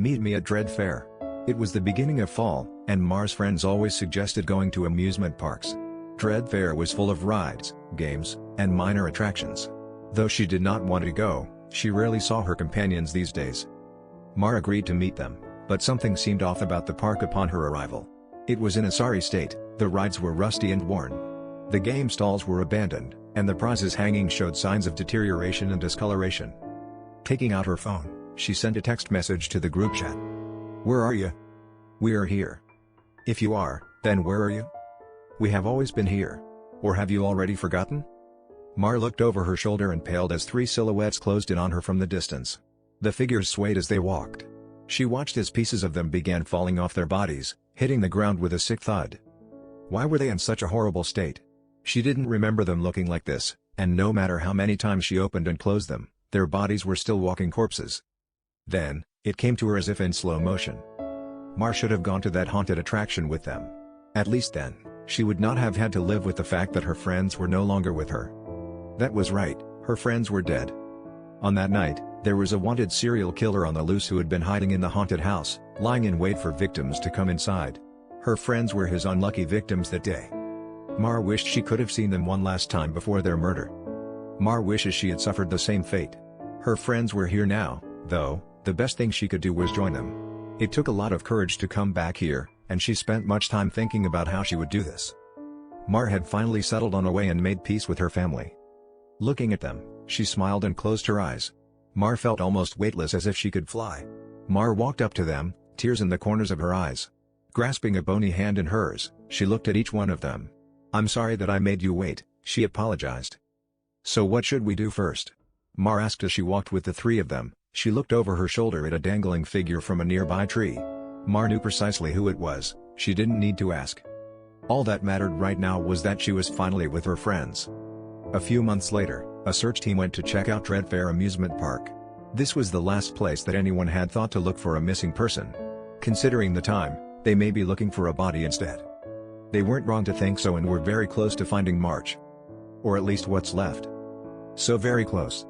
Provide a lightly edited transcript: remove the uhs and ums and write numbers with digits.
Meet me at Dread Fair. It was the beginning of fall, and Mar's friends always suggested going to amusement parks. Dread Fair was full of rides, games, and minor attractions. Though she did not want to go, she rarely saw her companions these days. Mar agreed to meet them, but something seemed off about the park upon her arrival. It was in a sorry state, the rides were rusty and worn. The game stalls were abandoned, and the prizes hanging showed signs of deterioration and discoloration. Taking out her phone, she sent a text message to the group chat. "Where are you? We are here. If you are, then where are you? We have always been here. Or have you already forgotten?" Mar looked over her shoulder and paled as three silhouettes closed in on her from the distance. The figures swayed as they walked. She watched as pieces of them began falling off their bodies, hitting the ground with a sick thud. Why were they in such a horrible state? She didn't remember them looking like this, and no matter how many times she opened and closed them, their bodies were still walking corpses. Then, it came to her as if in slow motion. Mar should have gone to that haunted attraction with them. At least then, she would not have had to live with the fact that her friends were no longer with her. That was right, her friends were dead. On that night, there was a wanted serial killer on the loose who had been hiding in the haunted house, lying in wait for victims to come inside. Her friends were his unlucky victims that day. Mar wished she could have seen them one last time before their murder. Mar wishes she had suffered the same fate. Her friends were here now, though. The best thing she could do was join them. It took a lot of courage to come back here, and she spent much time thinking about how she would do this. Mar had finally settled on a way and made peace with her family. Looking at them, she smiled and closed her eyes. Mar felt almost weightless, as if she could fly. Mar walked up to them, tears in the corners of her eyes. Grasping a bony hand in hers, she looked at each one of them. "I'm sorry that I made you wait," she apologized. "So what should we do first?" Mar asked as she walked with the three of them. She looked over her shoulder at a dangling figure from a nearby tree. Mar knew precisely who it was, she didn't need to ask. All that mattered right now was that she was finally with her friends. A few months later, a search team went to check out Dread Fair Amusement Park. This was the last place that anyone had thought to look for a missing person. Considering the time, they may be looking for a body instead. They weren't wrong to think so and were very close to finding March. Or at least what's left. So very close.